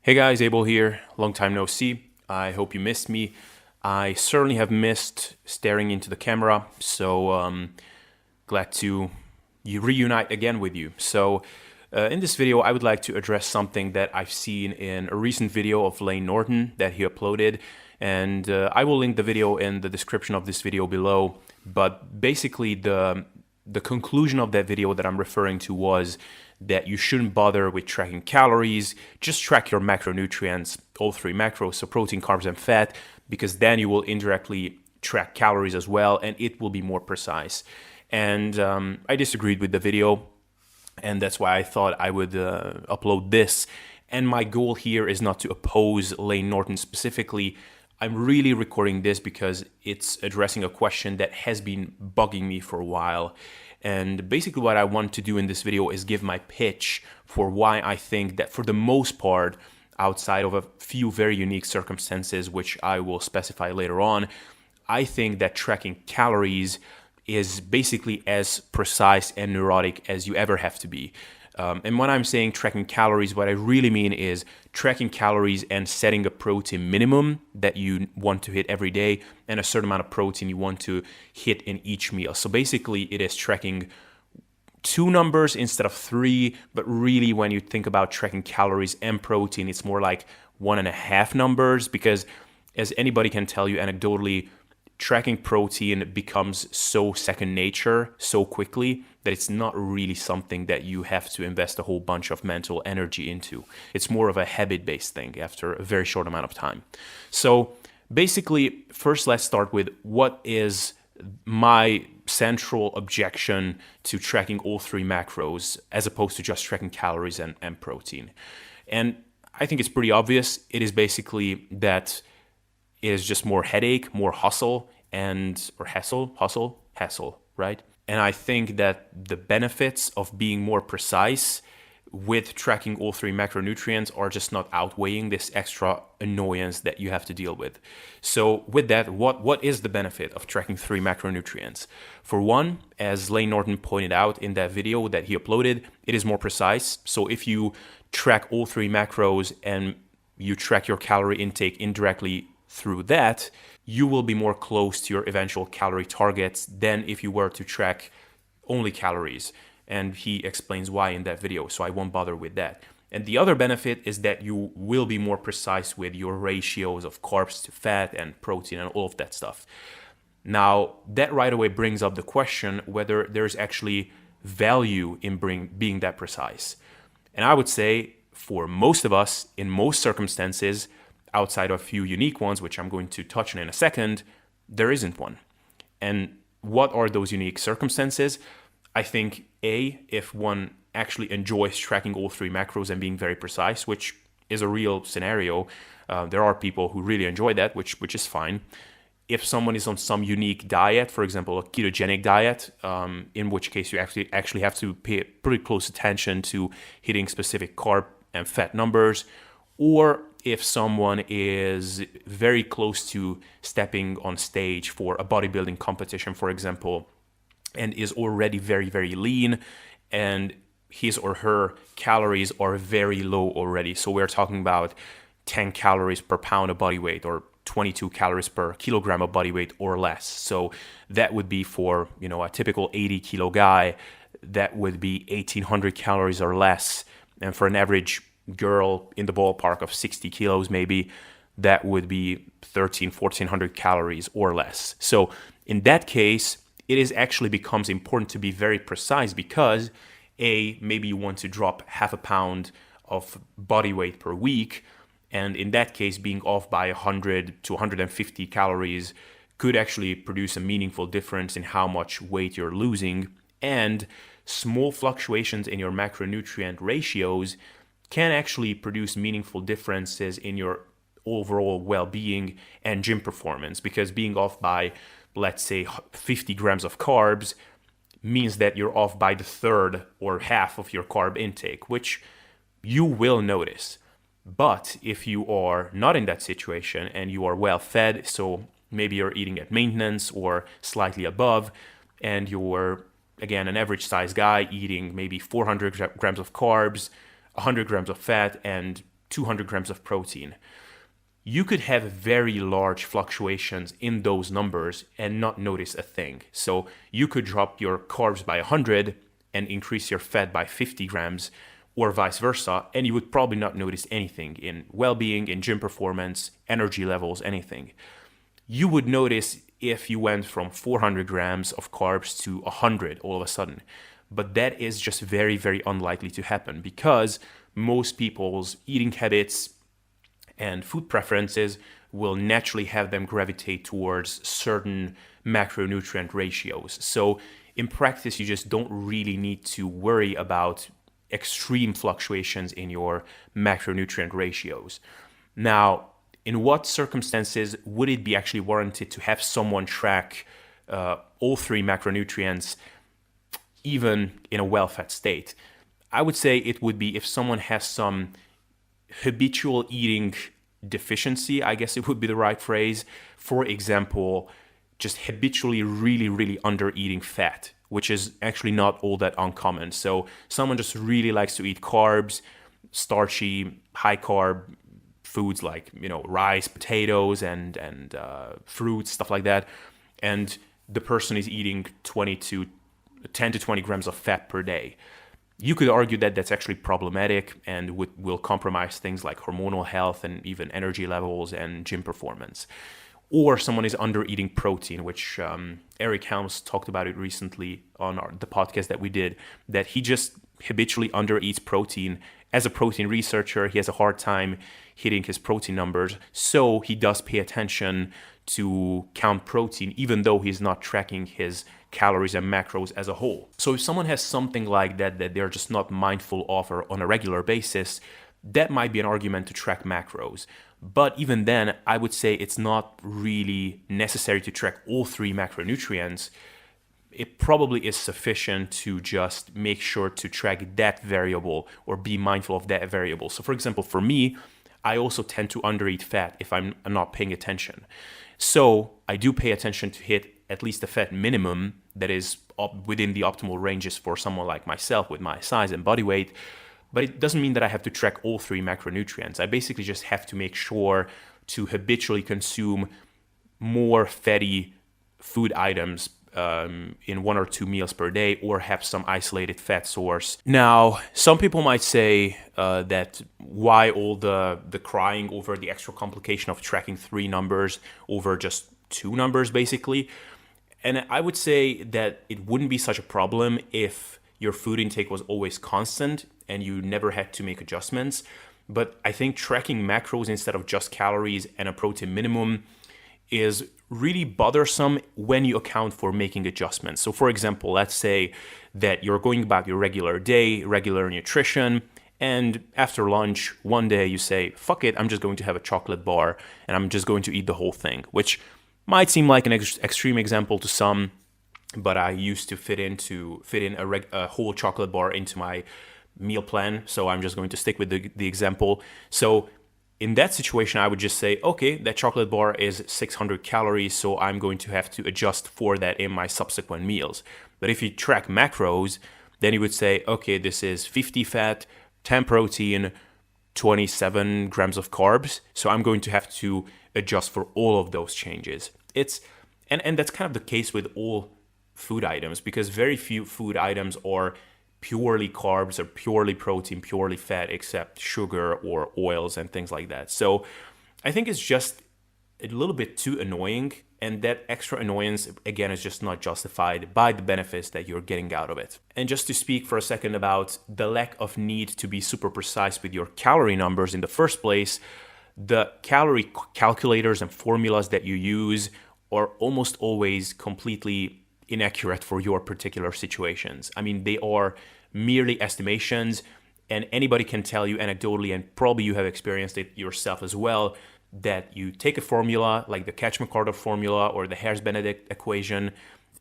Hey guys, Abel here. Long time no see. I hope you missed me. I certainly have missed staring into the camera, so glad to reunite again with you. In this video, I would like to address something that I've seen in a recent video of Layne Norton that he uploaded, and I will link the video in the description of this video below. But basically, the conclusion of that video that I'm referring to was that you shouldn't bother with tracking calories, just track your macronutrients, all three macros, so protein, carbs, and fat, because then you will indirectly track calories as well, and it will be more precise. And I disagreed with the video, and that's why I thought I would upload this. And my goal here is not to oppose Layne Norton specifically. I'm really recording this because it's addressing a question that has been bugging me for a while. And basically what I want to do in this video is give my pitch for why I think that for the most part, outside of a few very unique circumstances, which I will specify later on, I think that tracking calories is basically as precise and neurotic as you ever have to be. And when I'm saying tracking calories, what I really mean is tracking calories and setting a protein minimum that you want to hit every day and a certain amount of protein you want to hit in each meal. So basically it is tracking two numbers instead of three, but really when you think about tracking calories and protein, it's more like 1.5 numbers, because as anybody can tell you anecdotally, tracking protein becomes so second nature so quickly that it's not really something that you have to invest a whole bunch of mental energy into. It's more of a habit-based thing after a very short amount of time. So basically, first let's start with what is my central objection to tracking all three macros as opposed to just tracking calories and protein. And I think it's pretty obvious. It is basically that it is just more headache, more hustle, or hassle, right? And I think that the benefits of being more precise with tracking all three macronutrients are just not outweighing this extra annoyance that you have to deal with. So with that, what is the benefit of tracking three macronutrients? For one, as Layne Norton pointed out in that video that he uploaded, it is more precise. So if you track all three macros and you track your calorie intake indirectly through that, you will be more close to your eventual calorie targets than if you were to track only calories. And he explains why in that video, so I won't bother with that. And the other benefit is that you will be more precise with your ratios of carbs to fat and protein and all of that stuff. Now, that right away brings up the question whether there's actually value in being that precise. And I would say for most of us, in most circumstances, outside of a few unique ones, which I'm going to touch on in a second, there isn't one. And what are those unique circumstances? I think if one actually enjoys tracking all three macros and being very precise, which is a real scenario, there are people who really enjoy that, which is fine. If someone is on some unique diet, for example, a ketogenic diet, in which case you actually have to pay pretty close attention to hitting specific carb and fat numbers, or if someone is very close to stepping on stage for a bodybuilding competition, for example, and is already very, very lean, and his or her calories are very low already. So we're talking about 10 calories per pound of body weight or 22 calories per kilogram of body weight or less. So that would be for, a typical 80 kilo guy, that would be 1800 calories or less. And for an average girl in the ballpark of 60 kilos maybe, that would be 1400 calories or less. So in that case, it actually becomes important to be very precise because maybe you want to drop half a pound of body weight per week, and in that case being off by 100 to 150 calories could actually produce a meaningful difference in how much weight you're losing. And small fluctuations in your macronutrient ratios can actually produce meaningful differences in your overall well-being and gym performance, because being off by, let's say, 50 grams of carbs means that you're off by the third or half of your carb intake, which you will notice. But if you are not in that situation and you are well fed, so maybe you're eating at maintenance or slightly above, and you're, again, an average size guy eating maybe 400 grams of carbs, 100 grams of fat, and 200 grams of protein. You could have very large fluctuations in those numbers and not notice a thing. So you could drop your carbs by 100 and increase your fat by 50 grams, or vice versa, and you would probably not notice anything in well-being, in gym performance, energy levels, anything. You would notice if you went from 400 grams of carbs to 100 all of a sudden. But that is just very, very unlikely to happen because most people's eating habits and food preferences will naturally have them gravitate towards certain macronutrient ratios. So in practice, you just don't really need to worry about extreme fluctuations in your macronutrient ratios. Now, in what circumstances would it be actually warranted to have someone track all three macronutrients even in a well-fed state? I would say it would be if someone has some habitual eating deficiency, I guess it would be the right phrase. For example, just habitually really, really under eating fat, which is actually not all that uncommon. So someone just really likes to eat carbs, starchy, high carb foods like, rice, potatoes, and fruits, stuff like that. And the person is eating 10 to 20 grams of fat per day. You could argue that that's actually problematic and will compromise things like hormonal health and even energy levels and gym performance. Or someone is under eating protein, which Eric Helms talked about it recently on the podcast that we did, that he just habitually under eats protein. As a protein researcher, he has a hard time hitting his protein numbers, so he does pay attention to count protein, even though he's not tracking his calories and macros as a whole. So if someone has something like that they're just not mindful of or on a regular basis, that might be an argument to track macros. But even then, I would say it's not really necessary to track all three macronutrients. It probably is sufficient to just make sure to track that variable or be mindful of that variable. So for example, for me, I also tend to undereat fat if I'm not paying attention. So I do pay attention to hit at least a fat minimum that is within the optimal ranges for someone like myself with my size and body weight. But it doesn't mean that I have to track all three macronutrients. I basically just have to make sure to habitually consume more fatty food items in 1 or 2 meals per day, or have some isolated fat source. Now, some people might say that why all the crying over the extra complication of tracking 3 numbers over just 2 numbers, basically. And I would say that it wouldn't be such a problem if your food intake was always constant and you never had to make adjustments. But I think tracking macros instead of just calories and a protein minimum is really bothersome when you account for making adjustments. So for example, let's say that you're going about your regular day, regular nutrition, and after lunch, one day you say, fuck it, I'm just going to have a chocolate bar and I'm just going to eat the whole thing, which might seem like an extreme example to some, but I used to fit in a whole chocolate bar into my meal plan, so I'm just going to stick with the example. So in that situation, I would just say, okay, that chocolate bar is 600 calories, so I'm going to have to adjust for that in my subsequent meals. But if you track macros, then you would say, okay, this is 50 fat, 10 protein, 27 grams of carbs, so I'm going to have to adjust for all of those changes. And that's kind of the case with all food items, because very few food items are purely carbs or purely protein, purely fat, except sugar or oils and things like that. So I think it's just a little bit too annoying, and that extra annoyance, again, is just not justified by the benefits that you're getting out of it. And just to speak for a second about the lack of need to be super precise with your calorie numbers in the first place, the calorie calculators and formulas that you use are almost always completely inaccurate for your particular situations. I mean, they are merely estimations, and anybody can tell you anecdotally, and probably you have experienced it yourself as well, that you take a formula like the Catch-McCarter formula or the Harris-Benedict equation,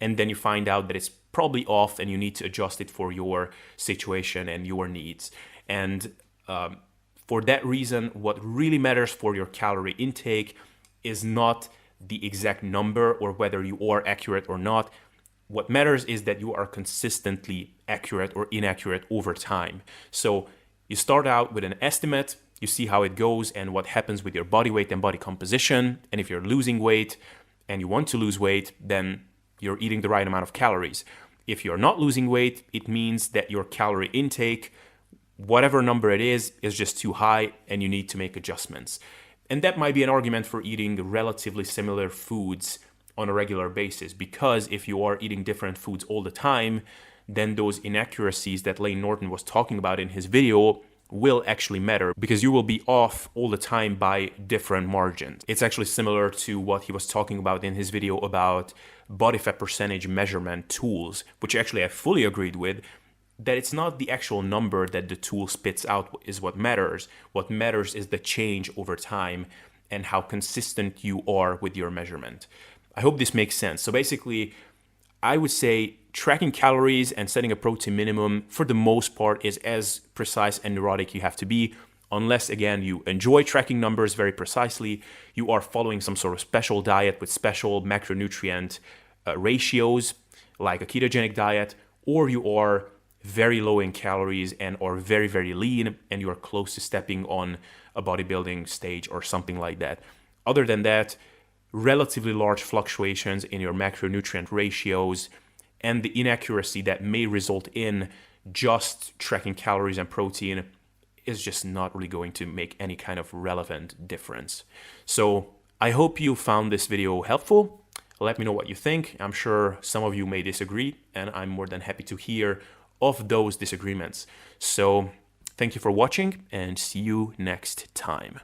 and then you find out that it's probably off and you need to adjust it for your situation and your needs. And for that reason, what really matters for your calorie intake is not the exact number or whether you are accurate or not. What matters is that you are consistently accurate or inaccurate over time. So you start out with an estimate, You see how it goes and what happens with your body weight and body composition. And if you're losing weight and you want to lose weight, then you're eating the right amount of calories. If you're not losing weight, it means that your calorie intake, whatever number it is just too high and you need to make adjustments. And that might be an argument for eating relatively similar foods on a regular basis, because if you are eating different foods all the time, then those inaccuracies that Layne Norton was talking about in his video will actually matter, because you will be off all the time by different margins. It's actually similar to what he was talking about in his video about body fat percentage measurement tools, which actually I fully agreed with, that it's not the actual number that the tool spits out is what matters. What matters is the change over time and how consistent you are with your measurement. I hope this makes sense. So basically, I would say tracking calories and setting a protein minimum for the most part is as precise and neurotic you have to be, unless again you enjoy tracking numbers very precisely, you are following some sort of special diet with special macronutrient ratios like a ketogenic diet, or you are very low in calories and are very, very lean and you are close to stepping on a bodybuilding stage or something like that. Other than that, relatively large fluctuations in your macronutrient ratios and the inaccuracy that may result in just tracking calories and protein is just not really going to make any kind of relevant difference. So I hope you found this video helpful. Let me know what you think. I'm sure some of you may disagree, and I'm more than happy to hear of those disagreements. So thank you for watching and see you next time.